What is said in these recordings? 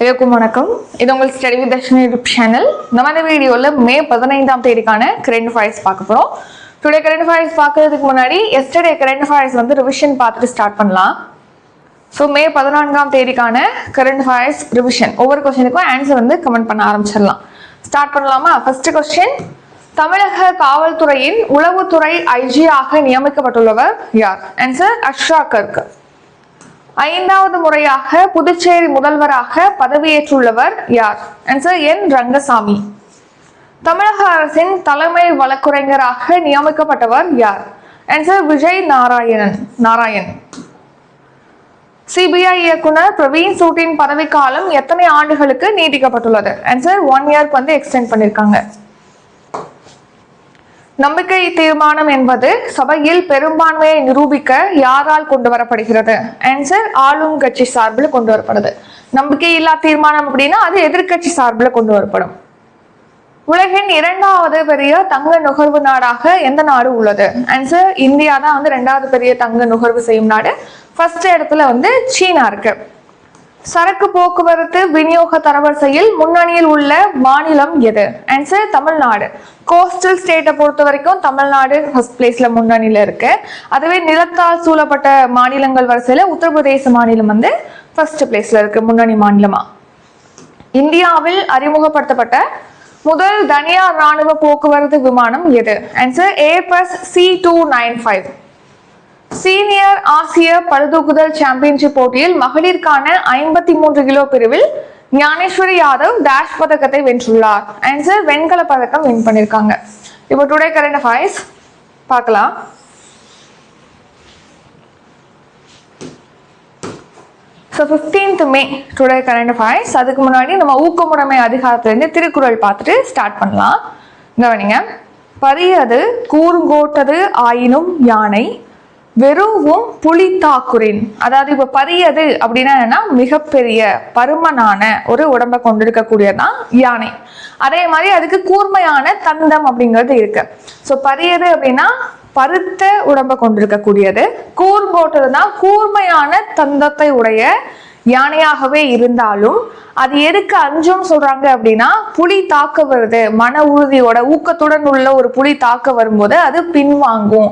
எல்லாருக்கும் வணக்கம். இது உங்கள் study with Darshini YouTube channel. நம்ம வீடியோவில் மே 15ஆம் தேதிக்கான கரண்ட் அஃபேர்ஸ் பார்க்க போகிறோம். டுடே கரண்ட் அஃபேர்ஸ் பார்க்கறதுக்கு முன்னாடி எஸ்டர்டே கரண்ட் அஃபேர்ஸ் ரிவிஷன் பார்த்துட்டு ஸ்டார்ட் பண்ணலாம். ஸோ மே 14ஆம் தேதிக்கான கரண்ட் அஃபேர்ஸ் ரிவிஷன் ஒவ்வொரு கொஸ்டினுக்கும் ஆன்சர் கமெண்ட் பண்ண ஆரம்பிச்சிடலாம். ஸ்டார்ட் பண்ணலாமா? ஃபர்ஸ்ட் கொஸ்டின், தமிழக காவல்துறையின் உளவுத்துறை ஐஜியாக நியமிக்கப்பட்டுள்ளவர் யார்? ஆன்சர் அஷ்ரா கர்க். 5வது முறையாக புதுச்சேரி முதல்வராக பதவியேற்றுள்ளவர் யார்? ஆன்சர் என் ரங்கசாமி. தமிழக அரசின் தலைமை வழக்குரைஞராக நியமிக்கப்பட்டவர் யார்? ஆன்சர் விஜய் நாராயண். சிபிஐ இயக்குனர் பிரவீன் சூட்டின் பதவிக்காலம் எத்தனை ஆண்டுகளுக்கு நீட்டிக்கப்பட்டுள்ளது? ஆன்சர் 1 இயர்க்கு எக்ஸ்டெண்ட் பண்ணிருக்காங்க. நம்பிக்கை தீர்மானம் என்பது சபையில் பெரும்பான்மையை நிரூபிக்க யாரால் கொண்டு வரப்படுகிறது? ஆன்சர் ஆளும் கட்சி சார்பில் கொண்டு வரப்படுது. நம்பிக்கை இல்லா தீர்மானம் அப்படின்னா அது எதிர்கட்சி சார்பில் கொண்டு வரப்படும். உலகின் 2வது பெரிய தங்க நுகர்வு நாடாக எந்த நாடு உள்ளது? ஆன்சர் இந்தியா தான் 2வது பெரிய தங்க நுகர்வு செய்யும் நாடு. ஃபர்ஸ்ட் இடத்துல சீனா இருக்கு. சரக்கு போக்குவரத்து விநியோக தரவரிசையில் முன்னணியில் உள்ள மாநிலம் எது? ஆன்சர் தமிழ்நாடு. கோஸ்டல் ஸ்டேட்டை பொறுத்த வரைக்கும் தமிழ்நாடு ஃபர்ஸ்ட் பிளேஸ்ல முன்னணியில இருக்கு. அதுவே நிலத்தால் சூழப்பட்ட மாநிலங்கள் வரிசையில உத்தரப்பிரதேச மாநிலம் ஃபர்ஸ்ட் பிளேஸ்ல இருக்கு முன்னணி மாநிலமா. இந்தியாவில் அறிமுகப்படுத்தப்பட்ட முதல் தனியார் ராணுவ போக்குவரத்து விமானம் எது? Answer Airbus C295. சீனியர் ஆசிய பளுதூக்குதல் சாம்பியன்ஷிப் போட்டியில் மகளிருக்கான 53 கிலோ பிரிவில் ஞானேஸ்வரி யாதவ் டேஷ் பதக்கத்தை வென்றுள்ளார். ஆன்சர் வெண்கல பதக்கம் வின் பண்ணிருக்காங்க. இப்போ டுடே கரண்ட் அஃபேர்ஸ் பார்க்கலாம். ஸோ 15th மே டுடே கரண்ட் அஃபேர்ஸ். அதுக்கு முன்னாடி நம்ம ஊக்கமுடைமை அதிகாரத்திலிருந்து திருக்குறள் பார்த்துட்டு ஸ்டார்ட் பண்ணலாம். கவனிங்க. பரியது கூர்ங்கோட்டது ஆயினும் யானை வெறுவும் புலித்தாக்குரின். அதாவது இப்ப பரியது அப்படின்னா என்னன்னா மிகப்பெரிய பருமனான ஒரு உடம்பை கொண்டிருக்கக்கூடியதான் யானை. அதே மாதிரி அதுக்கு கூர்மையான தந்தம் அப்படிங்கிறது இருக்கு. ஸோ பரியது அப்படின்னா பருத்த உடம்பை கொண்டிருக்கக்கூடியது. கூர்ங்கோட்டதுன்னா கூர்மையான தந்தத்தை உடைய யானையாகவே இருந்தாலும் அது எதுக்கு அஞ்சும் சொல்றாங்க அப்படின்னா புலி தாக்க வருது, மன உறுதியோட ஊக்கத்துடன் உள்ள ஒரு புலி தாக்க வரும்போது அது பின்வாங்கும்,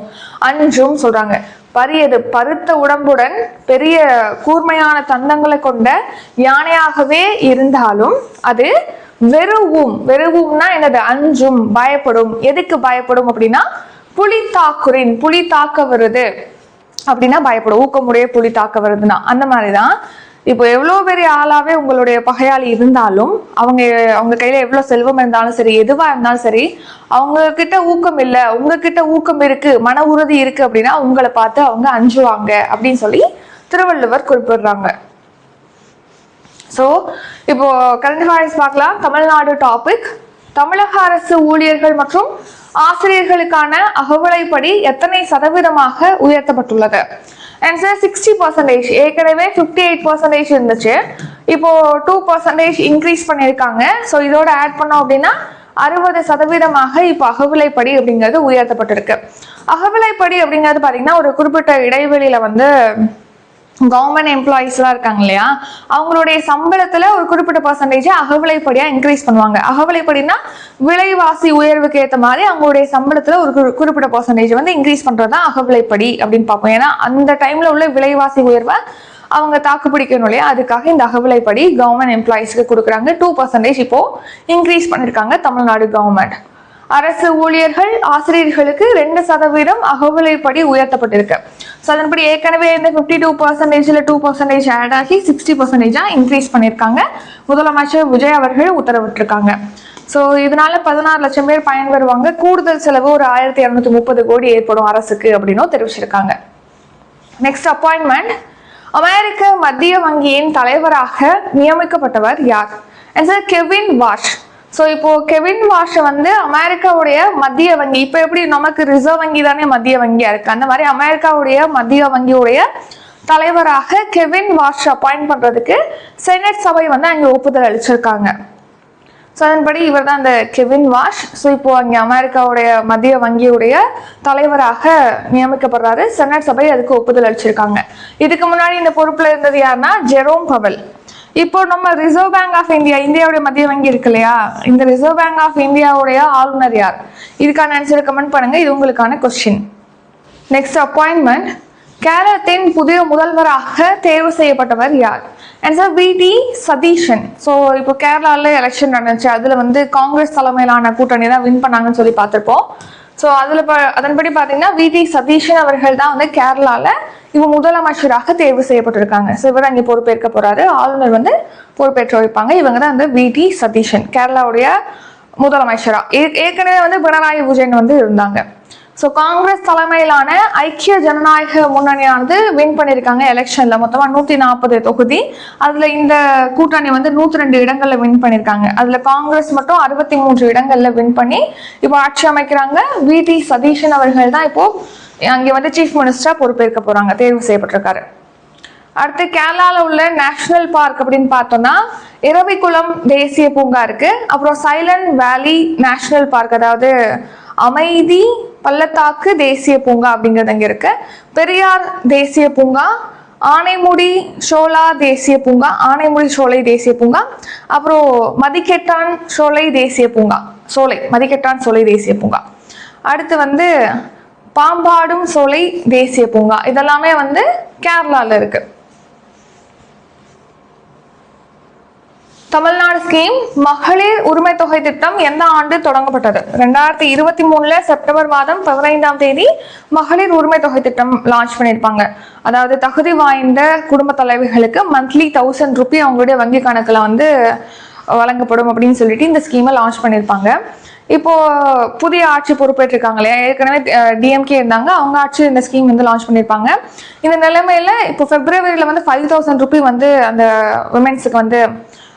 அஞ்சும் சொல்றாங்க. பரியது பருத்த உடம்புடன் பெரிய கூர்மையான தந்தங்களை கொண்ட யானையாகவே இருந்தாலும் அது வெறுவும்னா என்னது? அஞ்சும், பயப்படும். எதுக்கு பயப்படும் அப்படின்னா புலி தாக்குரின், புலி தாக்க வருது அப்படின்னா பயப்படும். ஊக்கமுடைய புலி தாக்க வருதுன்னா அந்த மாதிரிதான். இப்போ எவ்வளவு பெரிய ஆளாவே உங்களுடைய பகையாளி இருந்தாலும் அவங்க கையில எவ்வளவு செல்வம் இருந்தாலும் சரி, எதுவா இருந்தாலும் சரி, அவங்க கிட்ட ஊக்கம் இல்லை, உங்ககிட்ட ஊக்கம் இருக்கு, மன உறுதி இருக்கு அப்படின்னா உங்களை பார்த்து அவங்க அஞ்சுவாங்க அப்படின்னு சொல்லி திருவள்ளுவர் குறிப்பிடுறாங்க. ஸோ இப்போ கரண்ட் அஃபேர்ஸ் பார்க்கலாம். தமிழ்நாடு டாபிக். தமிழக அரசு ஊழியர்கள் மற்றும் ஆசிரியர்களுக்கான அகவிலைப்படி எத்தனை சதவீதமாக உயர்த்தப்பட்டுள்ளது? ஆன்சர் 60%. ஏற்கனவே 58% இருந்துச்சு. இப்போ 2% இன்க்ரீஸ் பண்ணியிருக்காங்க. ஸோ இதோட ஆட் பண்ணோம் அப்படின்னா 60% இப்போ அகவிலைப்படி அப்படிங்கிறது உயர்த்தப்பட்டிருக்கு. அகவிலைப்படி அப்படிங்கிறது பார்த்தீங்கன்னா ஒரு குறிப்பிட்ட இடைவெளியில கவர்மெண்ட் எம்ப்ளாயிஸ்லாம் இருக்காங்க இல்லையா, அவங்களுடைய சம்பளத்துல ஒரு குறிப்பிட்ட பர்சன்டேஜ் அகவிலைப்படியா இன்க்ரீஸ் பண்ணுவாங்க. அகவிலைப்படினா விலைவாசி உயர்வுக்கு ஏற்ற மாதிரி அவங்களுடைய சம்பளத்துல ஒரு குறிப்பிட்ட பர்சன்டேஜ் இன்க்ரீஸ் பண்றதுதான் அகவிலைப்படி அப்படின்னு பார்ப்போம். ஏன்னா அந்த டைம்ல உள்ள விலைவாசி உயர்வை அவங்க தாக்கு பிடிக்கணும் இல்லையா, அதுக்காக இந்த அகவிலைப்படி கவர்மெண்ட் எம்ப்ளாயிஸ்க்கு கொடுக்குறாங்க. 2% இப்போ இன்க்ரீஸ் பண்ணிருக்காங்க தமிழ்நாடு கவர்மெண்ட். அரசு ஊழியர்கள் ஆசிரியர்களுக்கு 2% அகவிலைப்படி உயர்த்தப்பட்டிருக்கு. ஸோ அதன்படி ஏற்கனவே இந்த 52%ல 2% ஆட் ஆகி 60% இன்க்ரீஸ் பண்ணியிருக்காங்க. முதலமைச்சர் விஜய் அவர்கள் உத்தரவிட்டிருக்காங்க. ஸோ இதனால 16 லட்சம் பேர் பயன்பெறுவாங்க. கூடுதல் செலவு ஒரு 1230 கோடி ஏற்படும் அரசுக்கு அப்படின்னும் தெரிவிச்சிருக்காங்க. Next appointment. அமெரிக்க மத்திய வங்கியின் தலைவராக நியமிக்கப்பட்டவர் யார்? Answer Kevin wash. ஸோ இப்போ கெவின் வாஷ் அமெரிக்காவுடைய மத்திய வங்கி, இப்போ எப்படி நமக்கு ரிசர்வ் வங்கி தானே மத்திய வங்கியா இருக்கு, அந்த மாதிரி அமெரிக்காவுடைய மத்திய வங்கியுடைய தலைவராக கெவின் வாஷ் அப்பாயிண்ட் பண்றதுக்கு செனட் சபை அங்கே ஒப்புதல் அளிச்சிருக்காங்க. ஸோ அதன்படி இவர் தான் அந்த கெவின் வாஷ். ஸோ இப்போ அங்கே அமெரிக்காவுடைய மத்திய வங்கியுடைய தலைவராக நியமிக்கப்படுறாரு. செனட் சபை அதுக்கு ஒப்புதல் அளிச்சிருக்காங்க. இதுக்கு முன்னாடி இந்த பொறுப்புல இருந்தது யாருன்னா ஜெரோம் பவல். இப்போ நம்ம ரிசர்வ் பேங்க் ஆஃப் இந்தியா, இந்தியாவுடைய மத்திய வங்கி இருக்கு இல்லையா, இந்த ரிசர்வ் பேங்க் ஆஃப் இந்தியாவுடைய ஆளுநர் யார்? இதுக்கான ஆன்சரை கமெண்ட் பண்ணுங்க. இது உங்களுக்கான கொஸ்டின். Next appointment. கேரளத்தின் புதிய முதல்வராக தேர்வு செய்யப்பட்டவர் யார்? ஆன்சர் வி.டி. சதீஷன். ஸோ இப்போ கேரளாவில் எலெக்ஷன் நடந்துச்சு, அதில் வந்து காங்கிரஸ் தலைமையிலான கூட்டணி தான் வின் பண்ணாங்கன்னு சொல்லி பார்த்துருப்போம். ஸோ அதன்படி பார்த்தீங்கன்னா வி.டி. சதீஷன் அவர்கள் தான் வந்து கேரளாவில் இவங்க முதலமைச்சராக தேர்வு செய்யப்பட்டிருக்காங்க. ஸோ இவர் அங்கே பொறுப்பேற்க போறாரு, ஆளுநர் வந்து பொறுப்பேற்று வைப்பாங்க. இவங்க தான் வந்து வி.டி. சதீஷன் கேரளாவுடைய முதலமைச்சரா. ஏற்கனவே வந்து பினராயி விஜயன் வந்து இருந்தாங்க. ஸோ காங்கிரஸ் தலைமையிலான ஐக்கிய ஜனநாயக முன்னணியானது வின் பண்ணியிருக்காங்க எலெக்ஷன்ல. மொத்தமாக 140 தொகுதி. அதுல இந்த கூட்டணி வந்து 102 இடங்கள்ல வின் பண்ணியிருக்காங்க. அதுல காங்கிரஸ் மட்டும் 63 இடங்கள்ல வின் பண்ணி இப்போ ஆட்சி அமைக்கிறாங்க. வி.டி. சதீஷன் அவர்கள் தான் இப்போ அங்கே வந்து சீஃப் மினிஸ்டரா பொறுப்பேற்க போறாங்க, தேர்வு செய்யப்பட்டிருக்காரு. அடுத்து கேரளாவில் உள்ள நேஷனல் பார்க் அப்படின்னு பார்த்தோம்னா இரவிக்குளம் தேசிய பூங்கா இருக்கு. அப்புறம் சைலண்ட் வேலி நேஷனல் பார்க், அதாவது அமைதி பள்ளத்தாக்கு தேசிய பூங்கா அப்படிங்கிறது அங்கே இருக்கு. பெரியார் தேசிய பூங்கா, ஆனைமுடி சோலா தேசிய பூங்கா, ஆனைமுடி சோலை தேசிய பூங்கா, அப்புறம் மதிக்கெட்டான் சோலை தேசிய பூங்கா, மதிக்கெட்டான் சோலை தேசிய பூங்கா. அடுத்து வந்து பாம்பாடும் சோலை தேசிய பூங்கா. இதெல்லாமே வந்து கேரளாவில் இருக்கு. தமிழ்நாடு ஸ்கீம் மகளிர் உரிமை தொகை திட்டம் எந்த ஆண்டு தொடங்கப்பட்டது? 2023 செப்டம்பர் மாதம் 15ஆம் தேதி மகளிர் உரிமை தொகை திட்டம் லான்ச் பண்ணியிருப்பாங்க. அதாவது தகுதி வாய்ந்த குடும்ப தலைவிகளுக்கு மந்த்லி 1000 ரூபாய் அவங்களுடைய வங்கி கணக்குல வந்து வழங்கப்படும் அப்படின்னு சொல்லிட்டு இந்த ஸ்கீமை லான்ச் பண்ணியிருப்பாங்க. இப்போ புதிய ஆட்சி பொறுப்பேற்றிருக்காங்க இல்லையா, ஏற்கனவே டிஎம்கே இருந்தாங்க, அவங்க ஆட்சி இந்த ஸ்கீம் வந்து லான்ச் பண்ணியிருப்பாங்க. இந்த நிலைமையில இப்போ பிப்ரவரியில வந்து 5000 ரூபாய் வந்து அந்த விமென்ஸுக்கு வந்து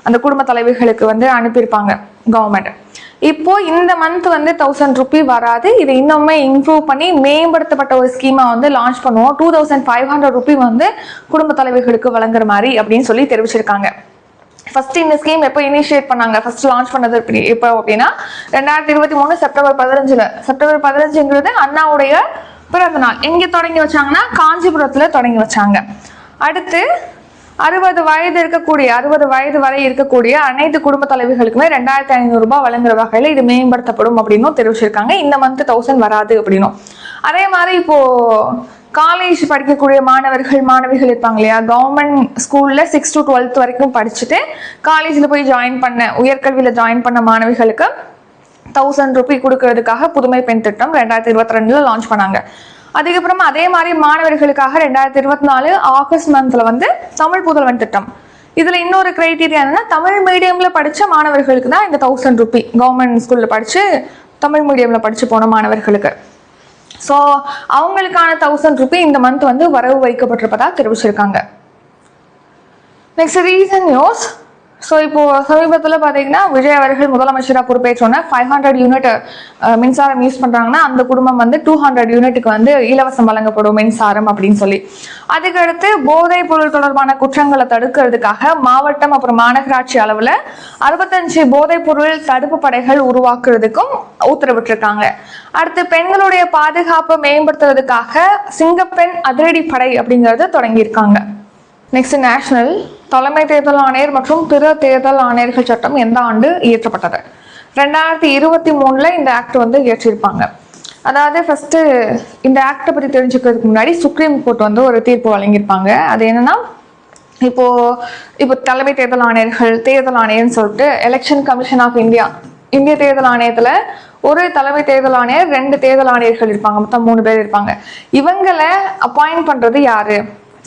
அந்த குடும்ப தலைவிகளுக்கு வந்து அனுப்பியிருப்பாங்க கவர்மெண்ட். இப்போ இந்த மந்த் வந்து 1000 ரூபாய் வராது, இதை இன்னுமே இம்ப்ரூவ் பண்ணி மேம்படுத்தப்பட்ட ஒரு ஸ்கீமா வந்து லான்ச் பண்ணுவோம். 2500 ரூபாய் வந்து குடும்ப தலைவிகளுக்கு வழங்குற மாதிரி அப்படின்னு சொல்லி தெரிவிச்சிருக்காங்க. ஃபர்ஸ்ட் இந்த ஸ்கீம் எப்போ இனிஷியேட் பண்ணாங்க, ஃபர்ஸ்ட் லான்ச் பண்ணது எப்போ அப்படின்னா 2023 செப்டம்பர் 15. செப்டம்பர் 15ங்கிறது அண்ணாவுடைய பிறந்த நாள். எங்க தொடங்கி வச்சாங்கன்னா காஞ்சிபுரத்துல தொடங்கி வச்சாங்க. அடுத்து 60 வயது வரை இருக்கக்கூடிய அனைத்து குடும்ப தலைவிகளுக்குமே 2500 ரூபாய் வழங்குற வகையில இது மேம்படுத்தப்படும் அப்படின்னு தெரிவிச்சிருக்காங்க. இந்த மந்த் 1000 வராது அப்படின்னும். அதே மாதிரி இப்போ காலேஜ் படிக்கக்கூடிய மாணவிகள் இருப்பாங்க இல்லையா, கவர்மெண்ட் ஸ்கூல்ல 6 to 12 வரைக்கும் படிச்சுட்டு காலேஜ்ல போய் உயர்கல்வியில ஜாயின் பண்ண மாணவிகளுக்கு 1000 ரூபாய் கொடுக்கறதுக்காக புதுமை பெண் திட்டம் 2022 லான்ச் பண்ணாங்க. அதுக்கப்புறமா அதே மாதிரி மாணவர்களுக்காக 2024 ஆகஸ்ட் மந்த்ல வந்து தமிழ் புதல்வன் திட்டம். இதுல இன்னொரு கிரைட்டீரியா என்னன்னா தமிழ் மீடியம்ல படிச்ச மாணவர்களுக்கு தான் இந்த 1000 ரூபாய், கவர்மெண்ட் ஸ்கூல்ல படிச்சு தமிழ் மீடியம்ல படிச்சு போன மாணவர்களுக்கு. ஸோ அவங்களுக்கான 1000 ரூபாய் இந்த மந்த் வந்து வரவு வைக்கப்பட்டிருப்பதா தெரிவிச்சிருக்காங்க. Next reason news. ஸோ இப்போ சமீபத்தில் பார்த்தீங்கன்னா விஜய் அவர்கள் முதலமைச்சராக பொறுப்பேற்றோன்னா 500 யூனிட் மின்சாரம் யூஸ் பண்ணுறாங்கன்னா அந்த குடும்பம் வந்து 200 யூனிட்டுக்கு வந்து இலவசம் வழங்கப்படும் மின்சாரம் அப்படின்னு சொல்லி. அதுக்கடுத்து போதைப் பொருள் தொடர்பான குற்றங்களை தடுக்கிறதுக்காக மாவட்டம் அப்புறம் மாநகராட்சி அளவில் 65 போதைப் பொருள் தடுப்பு படைகள் உருவாக்குறதுக்கும் உத்தரவிட்டிருக்காங்க. அடுத்து பெண்களுடைய பாதுகாப்பை மேம்படுத்துறதுக்காக சிங்கப்பெண் அதிரடி படை அப்படிங்கிறத தொடங்கியிருக்காங்க. Next national. தலைமை தேர்தல் ஆணையர் மற்றும் பிற தேர்தல் ஆணையர்கள் சட்டம் எந்த ஆண்டு இயற்றப்பட்டது? 2023 இந்த ஆக்ட் வந்து இயற்றியிருப்பாங்க. அதாவது ஃபர்ஸ்ட் இந்த ஆக்டை பற்றி தெரிஞ்சுக்கிறதுக்கு முன்னாடி சுப்ரீம் கோர்ட் வந்து ஒரு தீர்ப்பு வழங்கியிருப்பாங்க. அது என்னன்னா, இப்போ தலைமை தேர்தல் ஆணையர்னு சொல்லிட்டு எலெக்ஷன் கமிஷன் ஆஃப் இந்திய தேர்தல் ஆணையத்துல ஒரு தலைமை தேர்தல் ஆணையர், 2 தேர்தல் ஆணையர்கள் இருப்பாங்க, மொத்தம் 3 பேர் இருப்பாங்க. இவங்களை அப்பாயிண்ட் பண்றது யாரு,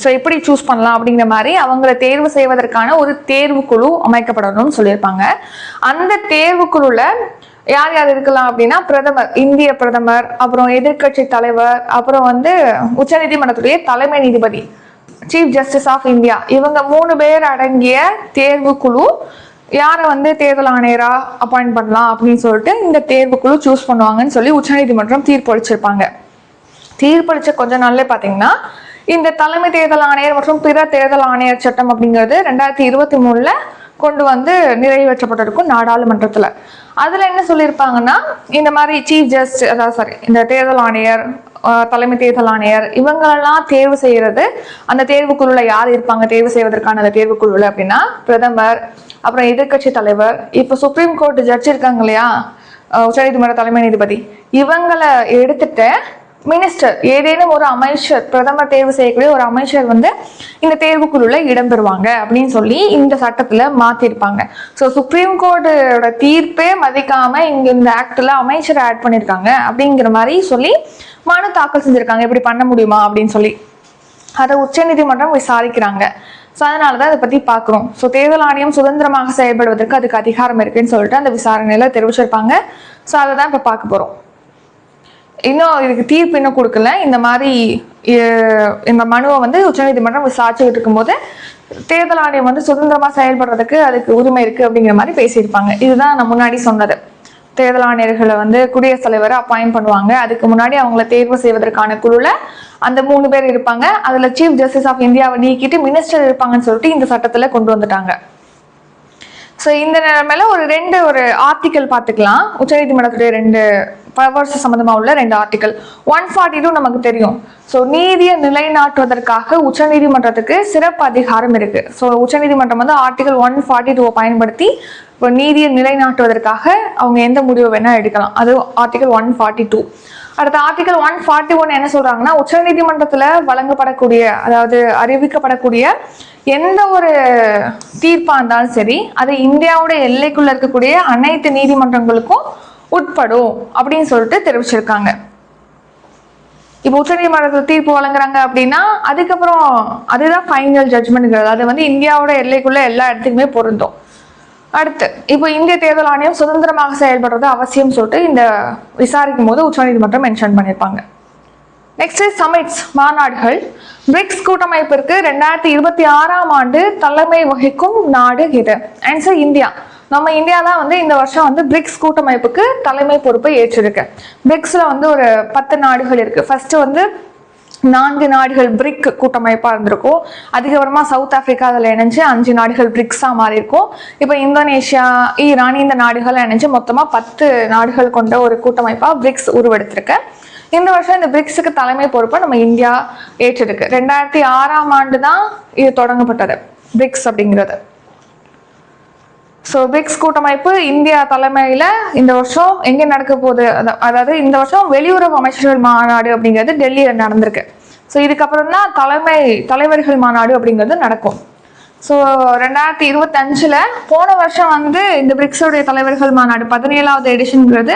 ஸோ எப்படி சூஸ் பண்ணலாம் அப்படிங்கிற மாதிரி அவங்களை தேர்வு செய்வதற்கான ஒரு தேர்வுக்குழு அமைக்கப்படணும்னு சொல்லியிருப்பாங்க. அந்த தேர்வுக்குழுல யார் யார் இருக்கலாம் அப்படின்னா இந்திய பிரதமர், அப்புறம் எதிர்கட்சி தலைவர், அப்புறம் வந்து உச்சநீதிமன்றத்துடைய தலைமை நீதிபதி, சீஃப் ஜஸ்டிஸ் ஆஃப் இந்தியா, இவங்க 3 பேர் அடங்கிய தேர்வுக்குழு யாரை வந்து தேர்தல் ஆணையரா அப்பாயிண்ட் பண்ணலாம் அப்படின்னு சொல்லிட்டு இந்த தேர்வுக்குழு சூஸ் பண்ணுவாங்கன்னு சொல்லி உச்சநீதிமன்றம் தீர்ப்பளிச்சிருப்பாங்க. தீர்ப்பளிச்ச கொஞ்ச நாள்ல பாத்தீங்கன்னா இந்த தலைமை தேர்தல் ஆணையர் மற்றும் பிற தேர்தல் ஆணையர் சட்டம் அப்படிங்கிறது 2023 கொண்டு வந்து நிறைவேற்றப்பட்டிருக்கும் நாடாளுமன்றத்துல. அதுல என்ன சொல்லியிருப்பாங்கன்னா, இந்த மாதிரி சீஃப் ஜஸ்டிஸ் இந்த தேர்தல் ஆணையர் தலைமை தேர்தல் ஆணையர் இவங்களெல்லாம் தேர்வு செய்யறது. அந்த தேர்வுக்குழுல யார் இருப்பாங்க தேர்வு செய்வதற்கான அந்த தேர்வுக்குழுல அப்படின்னா பிரதமர், அப்புறம் எதிர்கட்சி தலைவர், இப்போ சுப்ரீம் கோர்ட் ஜட்ஜ் இருக்காங்க இல்லையா, உச்சநீதிமன்ற தலைமை நீதிபதி, இவங்களை எடுத்துட்டு மினிஸ்டர், ஏதேனும் ஒரு அமைச்சர், பிரதமர் தேர்வு செய்யக்கூடிய ஒரு அமைச்சர் வந்து இந்த தேர்வுக்குழுல இடம்பெறுவாங்க அப்படின்னு சொல்லி இந்த சட்டத்துல மாத்திருப்பாங்க. ஸோ சுப்ரீம் கோர்ட்டோட தீர்ப்பே மதிக்காம இங்க இந்த ஆக்ட்ல அமைச்சரை ஆட் பண்ணிருக்காங்க அப்படிங்கிற மாதிரி சொல்லி மனு தாக்கல் செஞ்சிருக்காங்க. இப்படி பண்ண முடியுமா அப்படின்னு சொல்லி அதை உச்சநீதிமன்றம் விசாரிக்கிறாங்க. ஸோ அதனாலதான் அதை பத்தி பார்க்கணும். ஸோ தேர்தல் ஆணையம் சுதந்திரமாக செயல்படுவதற்கு அதுக்கு அதிகாரம் இருக்குன்னு சொல்லிட்டு அந்த விசாரணையில தெரிவிச்சிருப்பாங்க. ஸோ அதை தான் இப்ப பார்க்க போறோம். இன்னும் இதுக்கு தீர்ப்பு இன்னும் கொடுக்கல. இந்த மாதிரி இந்த மனுவை வந்து உச்சநீதிமன்றம் விசாரிச்சுக்கிட்டு இருக்கும்போது தேர்தல் ஆணையம் வந்து சுதந்திரமா செயல்படுறதுக்கு அதுக்கு உரிமை இருக்கு அப்படிங்கிற மாதிரி பேசியிருப்பாங்க. இதுதான் நான் முன்னாடி சொன்னது. தேர்தல் ஆணையர்களை வந்து குடியரசுத் தலைவரை அப்பாயிண்ட் பண்ணுவாங்க. அதுக்கு முன்னாடி அவங்களை தேர்வு செய்வதற்கான குழுல அந்த 3 பேர் இருப்பாங்க. அதுல சீஃப் ஜஸ்டிஸ் ஆஃப் இந்தியாவை நீக்கிட்டு மினிஸ்டர் இருப்பாங்கன்னு சொல்லிட்டு இந்த சட்டத்துல கொண்டு வந்துட்டாங்க. ஸோ இந்த நிலைமையில ஒரு ஆர்டிக்கல் பார்த்துக்கலாம். உச்சநீதிமன்றத்துடைய 2 பவர்ஸ் சம்பந்தமா உள்ள 2 ஆர்டிக்கல். 142 நமக்கு தெரியும். ஸோ நீதியை நிலைநாட்டுவதற்காக உச்சநீதிமன்றத்துக்கு சிறப்பு அதிகாரம் இருக்கு. ஸோ உச்சநீதிமன்றம் வந்து ஆர்டிகல் 142 பயன்படுத்தி இப்போ நீதியை நிலைநாட்டுவதற்காக அவங்க எந்த முடிவு வேணா எடுக்கலாம். அது ஆர்டிகல் 142. அடுத்த ஆர்டிகல் 141 என்ன சொல்றாங்கன்னா, உச்சநீதிமன்றத்துல வழங்கப்படக்கூடிய, அதாவது அறிவிக்கப்படக்கூடிய எந்த ஒரு தீர்ப்பா இருந்தாலும் சரி, அது இந்தியாவுடைய எல்லைக்குள்ள இருக்கக்கூடிய அனைத்து நீதிமன்றங்களுக்கும் உட்படும் அப்படின்னு சொல்லிட்டு தெரிவிச்சிருக்காங்க. இப்போ உச்சநீதிமன்றத்தில் தீர்ப்பு வழங்குறாங்க அப்படின்னா அதுக்கப்புறம் அதுதான் ஃபைனல் ஜட்ஜ்மெண்ட்ங்கிறது. அது வந்து இந்தியாவோட எல்லைக்குள்ள எல்லா இடத்துக்குமே பொருந்தும். அடுத்து இப்போ இந்திய தேர்தல் ஆணையம் சுதந்திரமாக செயல்படுறது அவசியம் சொல்லிட்டு இந்த விசாரிக்கும் போது உச்சநீதிமன்றம் மென்ஷன் பண்ணியிருப்பாங்க. நெக்ஸ்ட் சமிட்ஸ், மாநாடுகள். பிரிக்ஸ் கூட்டமைப்பிற்கு 2026ஆம் ஆண்டு தலைமை வகிக்கும் நாடு இது. Answer India. நம்ம இந்தியா தான் வந்து இந்த வருஷம் வந்து பிரிக்ஸ் கூட்டமைப்புக்கு தலைமை பொறுப்பை ஏற்றிருக்கு. பிரிக்ஸ்ல வந்து ஒரு 10 நாடுகள் இருக்கு. ஃபர்ஸ்ட் வந்து 4 நாடுகள் பிரிக் கூட்டமைப்பா இருந்திருக்கும். அதுக்கப்புறமா சவுத் ஆப்பிரிக்கா அதில் இணைஞ்சு 5 நாடுகள் பிரிக்ஸா மாறி இருக்கும். இப்போ இந்தோனேஷியா, ஈரான் இந்த நாடுகள் இணைஞ்சு மொத்தமா 10 நாடுகள் கொண்ட ஒரு கூட்டமைப்பா பிரிக்ஸ் உருவெடுத்திருக்கு. இந்த வருஷம் இந்த பிரிக்ஸுக்கு தலைமை பொறுப்பை நம்ம இந்தியா ஏற்றிருக்கு. 2006ஆம் ஆண்டு தான் இது தொடங்கப்பட்டது, பிரிக்ஸ் அப்படிங்கிறது. ஸோ பிரிக்ஸ் கூட்டமைப்பு இந்தியா தலைமையில இந்த வருஷம் எங்கே நடக்க போகுது, அதாவது இந்த வருஷம் வெளியுறவு அமைச்சர்கள் மாநாடு அப்படிங்கிறது டெல்லியில் நடந்திருக்கு. ஸோ இதுக்கப்புறம் தான் தலைவர்கள் மாநாடு அப்படிங்கிறது நடக்கும். ஸோ 2025 போன வருஷம் வந்து இந்த பிரிக்ஸோடைய தலைவர்கள் மாநாடு 17வது எடிஷன்ங்கிறது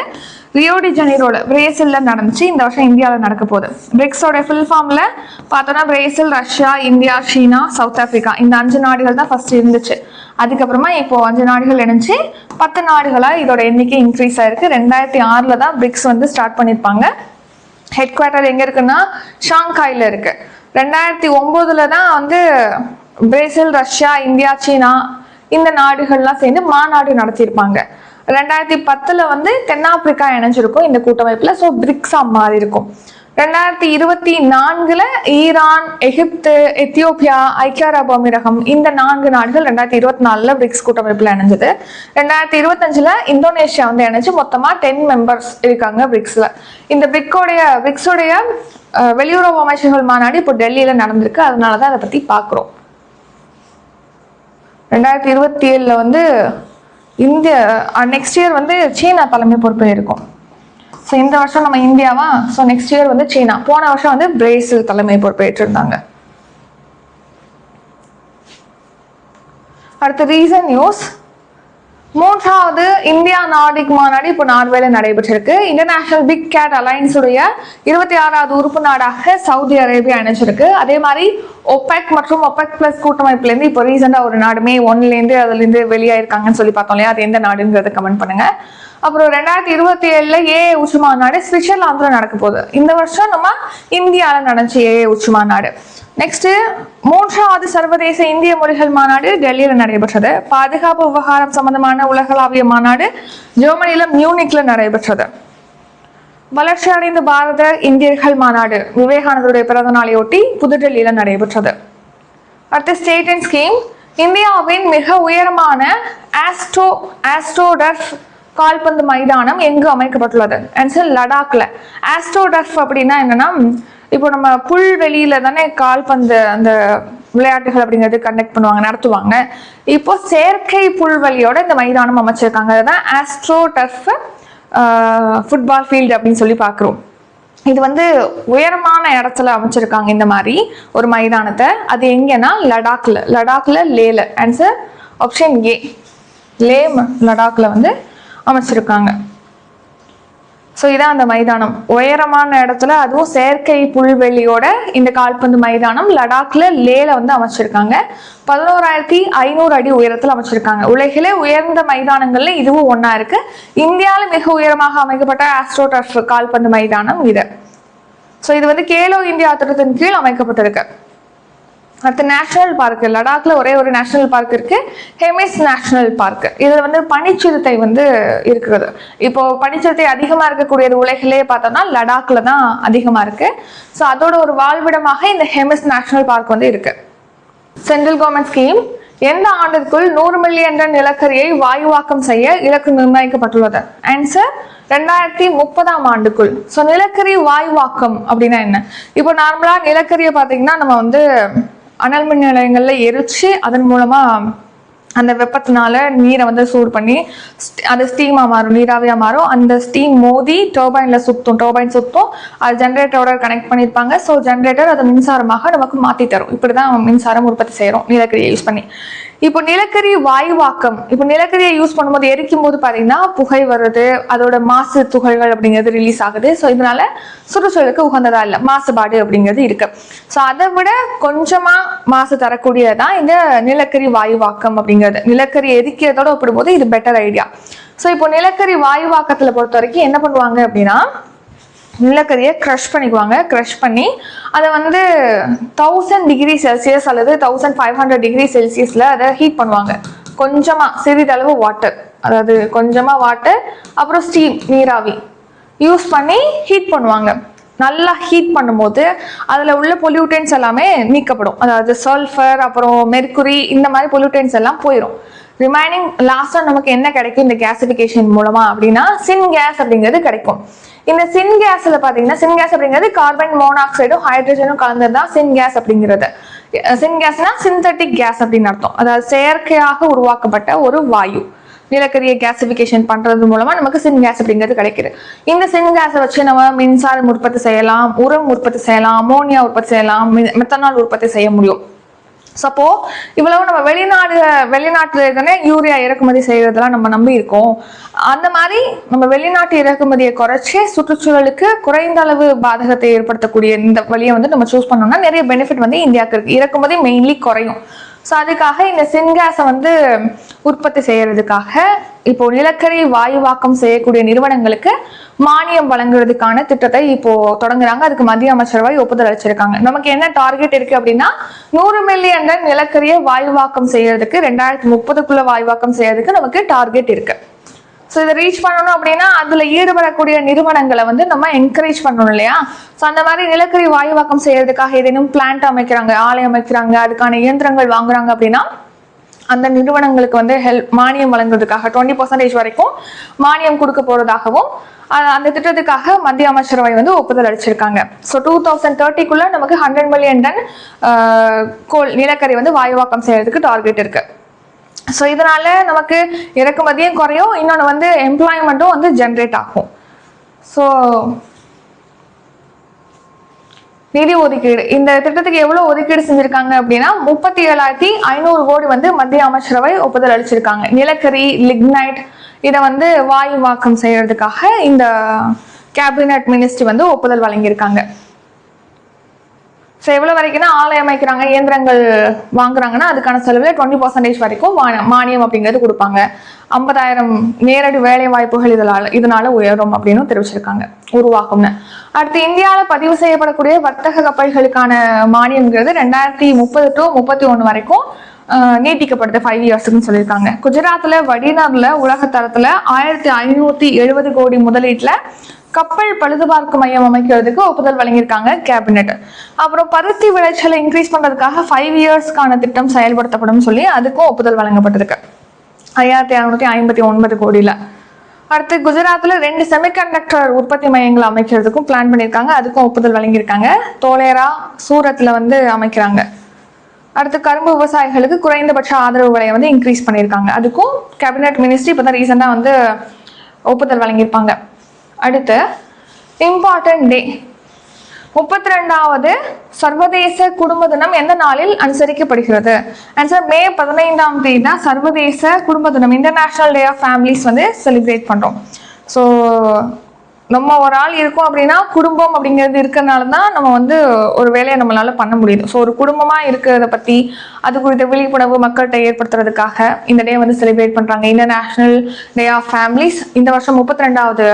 ரியோ டி ஜெனீரோல பிரேசில்ல நடந்துச்சு. இந்த வருஷம் இந்தியாவில் நடக்க போகுது. பிரிக்ஸோட ஃபுல் ஃபார்ம்ல பார்த்தோன்னா பிரேசில், ரஷ்யா, இந்தியா, சீனா, சவுத் ஆப்பிரிக்கா இந்த 5 நாடுகள் தான் ஃபர்ஸ்ட் இருந்துச்சு. அதுக்கப்புறமா இப்போ 5 நாடுகள் இணைஞ்சு 10 நாடுகளா இதோட எண்ணிக்கை இன்க்ரீஸ் ஆயிருக்கு. 2006 தான் பிரிக்ஸ் வந்து ஸ்டார்ட் பண்ணியிருப்பாங்க. ஹெட் குவார்ட்டர் எங்க இருக்குன்னா ஷாங்காயில இருக்கு. 2009 தான் வந்து பிரேசில், ரஷ்யா, இந்தியா, சீனா இந்த நாடுகள்லாம் சேர்ந்து மாநாடு நடத்தியிருப்பாங்க. 2010 வந்து தென்னாப்பிரிக்கா இணைஞ்சிருக்கும் இந்த கூட்டமைப்புல. ஸோ பிரிக்ஸா மாறி இருக்கும். 2024 ஈரான், எகிப்து, எத்தியோப்பியா, ஐக்கிய அரபு அமீரகம் இந்த 4 நாடுகள் 2024 பிரிக்ஸ் கூட்டமைப்புல இணைஞ்சது. 2025 இந்தோனேஷியா வந்து இணைஞ்சு மொத்தமா 10 மெம்பர்ஸ் இருக்காங்க பிரிக்ஸ்ல. இந்த பிரிக்ஸோடைய வெளியுறவு அமைச்சர்கள் மாநாடு இப்போ டெல்லியில நடந்திருக்கு. அதனாலதான் அதை பத்தி பாக்குறோம். 2027 வந்து இந்திய, நெக்ஸ்ட் இயர் வந்து சீனா தலைமை பொறுப்பில் இருக்கும். ஸோ இந்த வருஷம் நம்ம இந்தியாவா, ஸோ நெக்ஸ்ட் இயர் வந்து சீனா. போன வருஷம் வந்து பிரேசில் தலைமை பொறுப்பேற்றிருந்தாங்க. அடுத்து ரீசன் நியூஸ். 3வது இந்தியா நார்டிக் மாநாடு இப்போ நார்வேல நடைபெற்றிருக்கு. இன்டர்நேஷனல் பிக் கேட் அலையன்ஸ் உடைய 26வது உறுப்பு நாடாக சவுதி அரேபியா இணைச்சிருக்கு. அதே மாதிரி ஒபெக் மற்றும் ஒபெக் பிளஸ் கூட்டமைப்புல இருந்து இப்போ ரீசெண்டா ஒரு நாடு மே 1 அதுல இருந்து வெளியாயிருக்காங்கன்னு சொல்லி பார்த்தோம் இல்லையா, அது எந்த நாடுங்கிறத கமெண்ட் பண்ணுங்க. அப்புறம் 2027 ஏஏ உச்சி மாநாடு சுவிட்சர்லாந்துல நடக்க போகுது. இந்த வருஷம் நம்ம இந்தியாவில நடந்துச்சு ஏஏ உச்சி மாநாடு. நெக்ஸ்ட் 3வது சர்வதேச இந்திய மொழிகள் மாநாடு டெல்லியில நடைபெற்றது. பாதுகாப்பு விவகாரம் சம்பந்தமான உலகளாவிய மாநாடு ஜெர்மனியில மியூனிக்ல நடைபெற்றது. வளர்ச்சி அடைந்த பாரத இந்தியர்கள் மாநாடு விவேகானந்தருடைய பிறந்த நாளையொட்டி புதுடெல்லியில நடைபெற்றது. அடுத்த ஸ்டேட் அண்ட் ஸ்கீம். இந்தியாவின் மிக உயரமான ஆஸ்ட்ரோடர்ஃப் கால்பந்து மைதானம் எங்கு அமைக்கப்பட்டுள்ளது? ஆன்சர் லடாக்ல. ஆஸ்ட்ரோடர்ஃப் அப்படின்னா என்னன்னா, இப்போ நம்ம புல்வெளியில தானே கால்பந்து அந்த விளையாட்டுகள் அப்படிங்கிறது கண்டக்ட் பண்ணுவாங்க, நடத்துவாங்க. இப்போ செயற்கை புல்வெளியோட இந்த மைதானம் அமைச்சிருக்காங்க. அதுதான் ஆஸ்ட்ரோடர்ஃப் ஃபுட்பால் ஃபீல்டு அப்படின்னு சொல்லி பார்க்குறோம். இது வந்து உயரமான இடத்துல அமைச்சிருக்காங்க இந்த மாதிரி ஒரு மைதானத்தை. அது எங்கன்னா லடாக்ல லேல. ஆன்சர் ஆப்ஷன் ஏ, லே லடாக்ல வந்து அமைச்சிருக்காங்க. ஸோ இதான் அந்த மைதானம், உயரமான இடத்துல, அதுவும் செயற்கை புல்வெளியோட இந்த கால்பந்து மைதானம் லடாக்ல லேல வந்து அமைச்சிருக்காங்க. 11,500 அடி உயரத்தில் அமைச்சிருக்காங்க. உலகிலே உயர்ந்த மைதானங்கள்ல இதுவும் ஒன்னா இருக்கு. இந்தியாவில் மிக உயரமாக அமைக்கப்பட்ட ஆஸ்ட்ரோடர்ஃப் கால்பந்து மைதானம் இது. ஸோ இது வந்து கேலோ இந்தியா திட்டத்தின் கீழ் அமைக்கப்பட்டிருக்கு. அடுத்து நேஷனல் பார்க். லடாக்ல ஒரே ஒரு நேஷனல் பார்க் இருக்கு, ஹெமிஸ் நேஷனல் பார்க். இதுல வந்து பனிச்சிறுத்தை வந்து இருக்குது. இப்போ பனிச்சிறுத்தை அதிகமா இருக்கக்கூடியது உலகிலே பார்த்தோம்னா லடாக்ல தான் அதிகமா இருக்கு. ஸோ அதோட ஒரு வாழ்விடமாக இந்த ஹெமிஸ் நேஷனல் பார்க் வந்து இருக்கு. Central government scheme. எந்த ஆண்டிற்குள் 100 மில்லியன் டன் நிலக்கரியை வாயுவாக்கம் செய்ய இலக்கு நிர்ணயிக்கப்பட்டுள்ளது? ஆன்சர் 2030ஆம் ஆண்டுக்குள். ஸோ நிலக்கரி வாயுவாக்கம் அப்படின்னா என்ன? இப்போ நார்மலா நிலக்கரியை பார்த்தீங்கன்னா நம்ம வந்து அனல் மின் நிலையங்கள்ல எரிச்சு அதன் மூலமா அந்த வெப்பத்தினால நீரை வந்து சூடு பண்ணி அது ஸ்டீமா மாறும், நீராவியா மாறும். அந்த ஸ்டீம் மோதி டர்பைன் சுத்தும். அது ஜென்ரேட்டரோட கனெக்ட் பண்ணியிருப்பாங்க. ஸோ ஜென்ரேட்டர் அதை மின்சாரமாக நமக்கு மாற்றி தரும். இப்படிதான் மின்சாரம் உற்பத்தி செய்யறோம் நிலக்கரியை யூஸ் பண்ணி. இப்போ நிலக்கரி வாயுவாக்கம், இப்போ நிலக்கரியை யூஸ் பண்ணும்போது எரிக்கும் போது பார்த்தீங்கன்னா புகை வருது, அதோட மாசு துகள்கள் அப்படிங்கிறது ரிலீஸ் ஆகுது. ஸோ இதனால சுற்றுச்சூழலுக்கு உகந்ததா இல்லை, மாசுபாடு அப்படிங்கிறது இருக்கு. ஸோ அதை விட கொஞ்சமா மாசு தரக்கூடியதான் இந்த நிலக்கரி வாயுவாக்கம் அப்படிங்கிறது. நிலக்கரி எரிக்கிறதோட ஒப்பிடும்போது இது பெட்டர் ஐடியா. ஸோ இப்போ நிலக்கரி வாயுவாக்கத்துல பொறுத்த வரைக்கும் என்ன பண்ணுவாங்க அப்படின்னா, நிலக்கரியை க்ரஷ் பண்ணிக்குவாங்க. க்ரஷ் பண்ணி அதை வந்து 1000 டிகிரி செல்சியஸ் அல்லது 1500 டிகிரி செல்சியஸ்ல அதை ஹீட் பண்ணுவாங்க. கொஞ்சமா சிறிதளவு வாட்டர், அதாவது கொஞ்சமா வாட்டர், அப்புறம் ஸ்டீம் நீராவி யூஸ் பண்ணி ஹீட் பண்ணுவாங்க. நல்லா ஹீட் பண்ணும்போது அதில் உள்ள பொல்யூட்டன்ஸ் எல்லாமே நீக்கப்படும். அதாவது சல்ஃபர், அப்புறம் மெர்க்குரி, இந்த மாதிரி பொல்யூட்டன்ஸ் எல்லாம் போயிடும். ரிமைனிங் லாஸ்ட்டாக நமக்கு என்ன கிடைக்கும் இந்த கேசிஃபிகேஷன் மூலமா அப்படின்னா சின் கேஸ் அப்படிங்கிறது கிடைக்கும். இந்த சின் கேஸ்ல பாத்தீங்கன்னா, சின் கேஸ் அப்படிங்கிறது கார்பன் மோனாக்சைடும் ஹைட்ரஜனும் கலந்தது தான் சின் கேஸ் அப்படிங்கிறது. சின் கேஸ்னா சிந்தட்டிக் கேஸ் அப்படின்னு அர்த்தம். அதாவது செயற்கையாக உருவாக்கப்பட்ட ஒரு வாயு. நிலக்கரியை கேசிஃபிகேஷன் பண்றது மூலமா நமக்கு சின் கேஸ் அப்படிங்கிறது கிடைக்குது. இந்த சின் கேஸை வச்சு நம்ம மின்சாரம் உற்பத்தி செய்யலாம், உரம் உற்பத்தி செய்யலாம், அமோனியா உற்பத்தி செய்யலாம், மெத்தனால் உற்பத்தி செய்ய முடியும். சப்போ இவ்வளவு நம்ம வெளிநாட்டுல தானே யூரியா இறக்குமதி செய்யறதெல்லாம் நம்ம நம்பி இருக்கோம். அந்த மாதிரி நம்ம வெளிநாட்டு இறக்குமதியை குறைச்சி சுற்றுச்சூழலுக்கு குறைந்த அளவு பாதகத்தை ஏற்படுத்தக்கூடிய இந்த வழியை வந்து நம்ம சூஸ் பண்ணோம்னா நிறைய பெனிஃபிட் வந்து இந்தியாவுக்கு இருக்கு. இறக்குமதி மெயின்லி குறையும். ஸோ அதுக்காக இந்த சின்கேஸை வந்து உற்பத்தி செய்யறதுக்காக இப்போ நிலக்கரி வாயுவாக்கம் செய்யக்கூடிய நிறுவனங்களுக்கு மானியம் வழங்குறதுக்கான திட்டத்தை இப்போ தொடங்குறாங்க. அதுக்கு மத்திய அமைச்சரவை ஒப்புதல் அளிச்சிருக்காங்க. நமக்கு என்ன டார்கெட் இருக்கு அப்படின்னா 100 மில்லியன் டன் நிலக்கரியை வாயுவாக்கம் செய்யறதுக்கு 2030க்குள்ள வாயுவாக்கம் செய்யறதுக்கு நமக்கு டார்கெட் இருக்கு. ஸோ இதை ரீச் பண்ணணும் அப்படின்னா அதுல ஈடுபடக்கூடிய நிறுவனங்களை வந்து நம்ம என்கரேஜ் பண்ணணும் இல்லையா? ஸோ அந்த மாதிரி நிலக்கரி வாயுவாக்கம் செய்யறதுக்காக ஏதேனும் பிளான்ட் அமைக்கிறாங்க, ஆலை அமைக்கிறாங்க, அதுக்கான இயந்திரங்கள் வாங்குறாங்க அப்படின்னா அந்த நிறுவனங்களுக்கு வந்து மானியம் வழங்குறதுக்காக 20% வரைக்கும் மானியம் கொடுக்க போறதாகவும் அந்த திட்டத்துக்காக மத்திய அமைச்சரவை வந்து ஒப்புதல் அளிச்சிருக்காங்க. ஸோ 2030க்குள்ள நமக்கு 100 மில்லியன் டன் நிலக்கரி வந்து வாயுவாக்கம் செய்யறதுக்கு டார்கெட் இருக்கு. ஸோ இதனால நமக்கு இறக்குமதியும் குறையும், இன்னொன்று வந்து எம்ப்ளாய்மெண்ட்டும் வந்து ஜென்ரேட் ஆகும். ஸோ நிதி ஒதுக்கீடு, இந்த திட்டத்துக்கு எவ்வளவு ஒதுக்கீடு செஞ்சிருக்காங்க அப்படின்னா 37,500 கோடி வந்து மத்திய அமைச்சரவை ஒப்புதல் அளிச்சிருக்காங்க. நிலக்கரி, லிக்னைட் இதை வந்து வாயுவாக்கம் செய்யறதுக்காக இந்த கேபினட் மினிஸ்ட்ரி வந்து ஒப்புதல் வழங்கியிருக்காங்க. ஸோ எவ்வளோ வரைக்கும்னா ஆலை அமைக்கிறாங்க, இயந்திரங்கள் வாங்குறாங்கன்னா அதுக்கான செலவில் 20% வரைக்கும் மானியம் அப்படிங்கிறது கொடுப்பாங்க. 50,000 நேரடி வேலை வாய்ப்புகள் இதனால உயரும் அப்படின்னு தெரிவிச்சிருக்காங்க, உருவாகும்னு. அடுத்து இந்தியாவில் பதிவு செய்யப்படக்கூடிய வர்த்தக கப்பல்களுக்கான மானியம்ங்கிறது 2030 to 31 வரைக்கும் நீட்டிக்கப்படுது, 5 இயர்ஸ்க்குன்னு சொல்லியிருக்காங்க. குஜராத்ல வடிநர்ல உலக தரத்துல 1570 கோடி முதலீட்டுல கப்பல் பழுதுபார்க்கும் மையம் அமைக்கிறதுக்கு ஒப்புதல் வழங்கியிருக்காங்க கேபினெட். அப்புறம் பருத்தி விளைச்சலை இன்க்ரீஸ் பண்றதுக்காக 5 இயர்ஸ்க்கான திட்டம் செயல்படுத்தப்படும் சொல்லி அதுக்கும் ஒப்புதல் வழங்கப்பட்டிருக்கு 5,659 கோடியில. அடுத்து குஜராத்தில் 2 செமிகண்டக்டர் உற்பத்தி மையங்கள் அமைக்கிறதுக்கும் பிளான் பண்ணியிருக்காங்க, அதுக்கும் ஒப்புதல் வழங்கியிருக்காங்க. தோலேரா சூரத்தில் வந்து அமைக்கிறாங்க. அடுத்து கரும்பு விவசாயிகளுக்கு குறைந்தபட்ச ஆதரவு விலையை வந்து இன்க்ரீஸ் பண்ணியிருக்காங்க, அதுக்கும் கேபினெட் மினிஸ்ட்ரி இப்போ தான் ரீசெண்டாக வந்து ஒப்புதல் வழங்கியிருப்பாங்க. அடுத்து இம்பார்ட்டன்ட் டே 32வது சர்வதேச குடும்ப தினம் எந்த நாளில் அனுசரிக்கப்படுகிறது? ஆன்சர் மே 15ஆம் தேதி தான் சர்வதேச குடும்ப தினம், இன்டர்நேஷனல் டே ஆஃப் ஃபேமிலிஸ் வந்து செலிப்ரேட் பண்ணுறோம். ஸோ நம்ம ஒரு ஆள் இருக்கோம் அப்படின்னா குடும்பம் அப்படிங்கிறது இருக்கிறதுனால தான் நம்ம வந்து ஒரு வேலையை நம்மளால பண்ண முடியுது. ஸோ ஒரு குடும்பமாக இருக்கிறத பற்றி அது குறித்த விழிப்புணர்வு மக்கள்கிட்ட ஏற்படுத்துறதுக்காக இந்த டே வந்து செலிப்ரேட் பண்ணுறாங்க. இன்டர்நேஷனல் டே ஆஃப் ஃபேமிலிஸ் இந்த வருஷம் 32வது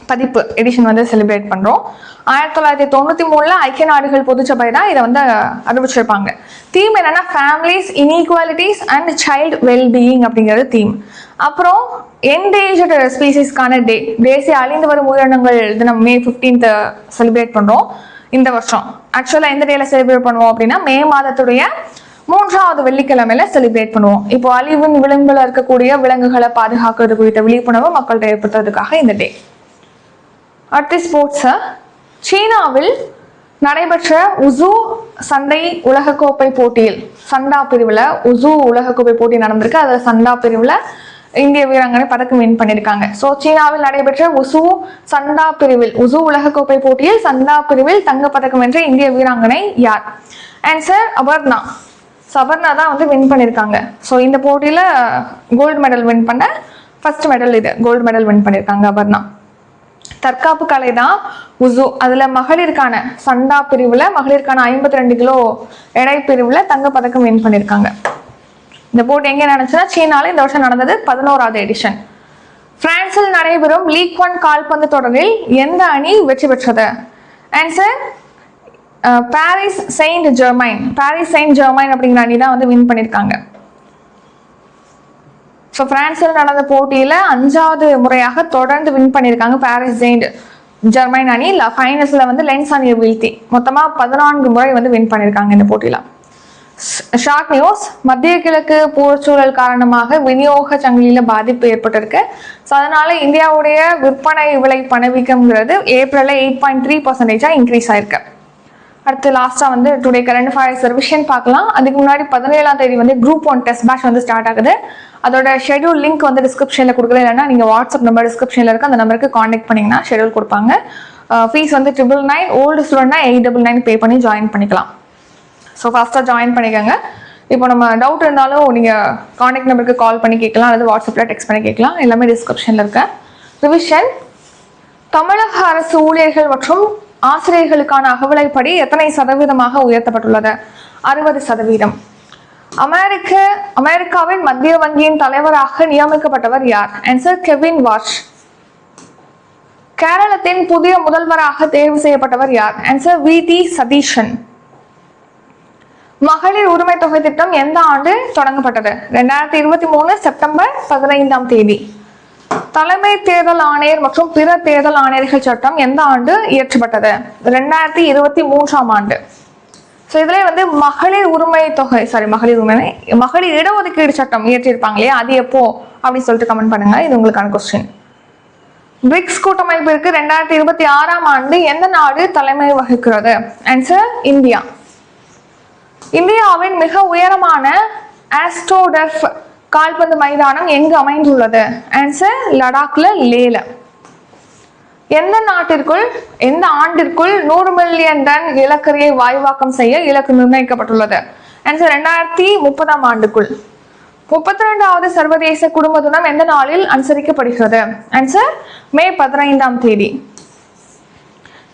பதிப்பு எடிஷன் வந்து செலிப்ரேட் பண்ணுறோம். 1993 ஐக்கிய நாடுகள் பொதுச்சபை தான் இதை வந்து அறிவிச்சிருப்பாங்க. தீம் என்னன்னா families inequalities and child wellbeing அப்படிங்கிறது தீம். அப்புறம் என்டேஞ்சர்டு ஸ்பீசிஸ்க்கான டே, தேசிய அழிந்து வரும் உயிரினங்கள் தினம் மே 15th செலிப்ரேட் பண்ணுறோம் இந்த வருஷம். ஆக்சுவலாக எந்த டேல செலிப்ரேட் பண்ணுவோம் அப்படின்னா மே மாதத்துடைய 3வது வெள்ளிக்கிழமையில செலிப்ரேட் பண்ணுவோம். இப்போ அழிவின் விலங்குல இருக்கக்கூடிய விலங்குகளை பாதுகாக்கிறது குறித்த விழிப்புணர்வு மக்கள்கிட்ட ஏற்படுத்துறதுக்காக இந்த டே. அடுத்த ஸ்போர்ட்ஸ், சீனாவில் நடைபெற்ற உசு சண்டை உலகக்கோப்பை போட்டியில் சண்டா பிரிவில் உசு உலகக்கோப்பை போட்டி நடந்திருக்கு. அதில் சண்டா பிரிவில் இந்திய வீராங்கனை பதக்கம் வின் பண்ணியிருக்காங்க. ஸோ சீனாவில் நடைபெற்ற உசு சண்டா பிரிவில் உசு உலகக்கோப்பை போட்டியில் சண்டா பிரிவில் தங்கப்பதக்கம் வென்ற இந்திய வீராங்கனை யார்? ஆன்சர் அபர்ணா. அபர்ணா தான் வந்து வின் பண்ணியிருக்காங்க. ஸோ இந்த போட்டியில் கோல்டு மெடல் வின் பண்ண ஃபர்ஸ்ட் மெடல் இது, கோல்டு மெடல் வின் பண்ணியிருக்காங்க அபர்ணா. தற்காப்பு கலை தான் உசு. அதில் மகளிருக்கான சண்டா பிரிவில் மகளிருக்கான 52 கிலோ எடை பிரிவில் தங்கப்பதக்கம் வின் பண்ணியிருக்காங்க. இந்த போட்டி எங்கே நடந்துச்சுன்னா சீனாவில் இந்த வருஷம் நடந்தது 11வது எடிஷன். பிரான்சில் நடைபெறும் லீக் 1 கால்பந்து தொடரில் எந்த அணி வெற்றி பெற்றது? Answer Paris Saint Germain. Paris Saint Germain அப்படிங்கிற அணி தான் வந்து வின் பண்ணியிருக்காங்க. ஸோ பிரான்சில் நடந்த போட்டியில் 5வது முறையாக தொடர்ந்து வின் பண்ணியிருக்காங்க பாரிஸ் செயின்ட் ஜெர்மைன் அணி. ஃபைனல்ஸில் வந்து லென்ஸ் அணியை வீழ்த்தி மொத்தமாக 14 முறை வந்து வின் பண்ணியிருக்காங்க இந்த போட்டியில். ஷார்ட் நியூஸ், மத்திய கிழக்கு போர்ச்சூழல் காரணமாக விநியோக சங்கிலியில் பாதிப்பு ஏற்பட்டிருக்கு. ஸோ அதனால இந்தியாவுடைய விற்பனை விலை பணவீக்கம்ங்கிறது ஏப்ரலில் 8.3% இன்க்ரீஸ் ஆயிருக்கு. அடுத்து லாஸ்ட்டாக வந்து டுடே கரண்ட் அஃபேர்ஸ் ரிவிஷன் பார்க்கலாம். அதுக்கு முன்னாடி 17ஆம் தேதி வந்து குரூப் 1 டெஸ்ட் பேட்ச் வந்து ஸ்டார்ட் ஆகுது. அதோட ஷெடியூல் லிங்க் வந்து டிஸ்கிரிப்ஷனில் கொடுக்குறது, இல்லைன்னா நீங்கள் வாட்ஸ்அப் நம்பர் டிஸ்கிரிப்ஷனில் இருக்க அந்த நம்பருக்கு காண்டாக்ட் பண்ணிங்கன்னா ஷெடியூல் கொடுப்பாங்க. ஃபீஸ் வந்து 999, ஓல்டு ஸ்டூடெண்ட்னா 899 பே பண்ணி ஜாயின் பண்ணிக்கலாம். ஸோ ஃபஸ்ட்டாக ஜாயின் பண்ணிக்கோங்க. இப்போ நம்ம டவுட் இருந்தாலும் நீங்கள் காண்டாக்ட் நம்பருக்கு கால் பண்ணி கேட்கலாம், அல்லது வாட்ஸ்அப்பில் டெக்ஸ்ட் பண்ணி கேட்கலாம். எல்லாமே டிஸ்கிரிப்ஷனில் இருக்க. ரிவிஷன், தமிழக அரசு ஊழியர்கள் மற்றும் ஆசிரியர்களுக்கான அகவிலைப்படி எத்தனை சதவீதமாக உயர்த்தப்பட்டுள்ளது? 60%. அமெரிக்காவின் மத்திய வங்கியின் தலைவராக நியமிக்கப்பட்டவர் யார்? Answer Kevin wash. கேரளத்தின் புதிய முதல்வராக தேர்வு செய்யப்பட்டவர் யார்? ஆன்சர் வி.டி. சதீஷன். மகளிர் உரிமை தொகை திட்டம் எந்த ஆண்டு தொடங்கப்பட்டது? 2023 செப்டம்பர் 15ஆம் தேதி. தலைமை தேர்தல் ஆணையர் மற்றும் பிற தேர்தல் ஆணையர்கள் சட்டம் எந்த ஆண்டு இயற்றப்பட்டது? 2023ஆம் ஆண்டு. ஸோ இதுல வந்து மகளிர் உரிமை தொகை மகளிர் இடஒதுக்கீடு சட்டம் இயற்றியிருப்பாங்க இல்லையா, அது எப்போ அப்படின்னு சொல்லிட்டு கமெண்ட் பண்ணுங்க. இது உங்களுக்கான கொஸ்டின். பிரிக்ஸ் கூட்டமைப்பிற்கு 2026ஆம் ஆண்டு எந்த நாடு தலைமை வகிக்கிறது? Answer India. இந்தியாவின் மிக உயரமான ஆஸ்ட்ரோடர்ஃப் கால்பந்து மைதானம் எங்கு அமைந்துள்ளது? ஆன்சர் லடாக்ல, லேல. எந்த ஆண்டிற்குள் 100 மில்லியன் டன் நிலக்கரியை வாயுவாக்கம் செய்ய இலக்கு நிர்ணயிக்கப்பட்டுள்ளது? ஆன்சர் 2030ஆம் ஆண்டுக்குள். 32வது சர்வதேச குடும்ப தினம் எந்த நாளில் அனுசரிக்கப்படுகிறது? ஆன்சர் மே 15ஆம் தேதி.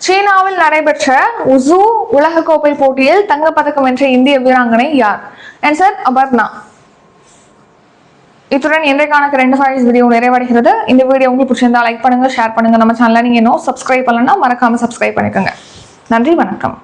சீனாவில் நடைபெற்ற உசு உலகக்கோப்பை போட்டியில் தங்கப்பதக்கம் வென்ற இந்திய வீராங்கனை யார்? ஆன்சர் அபர்ணா. இத்துடன் இன்றைக்கான கரண்ட் அஃபேர்ஸ் வீடியோ நிறைவடைகிறது. இந்த வீடியோ உங்களுக்கு பிடிச்சிருந்தா லைக் பண்ணுங்க, ஷேர் பண்ணுங்க. நம்ம சேனலை நீங்க இன்னும் சப்ஸ்கிரைப் பண்ணலன்னா மறக்காம சப்ஸ்கிரைப் பண்ணிக்கோங்க. நன்றி, வணக்கம்.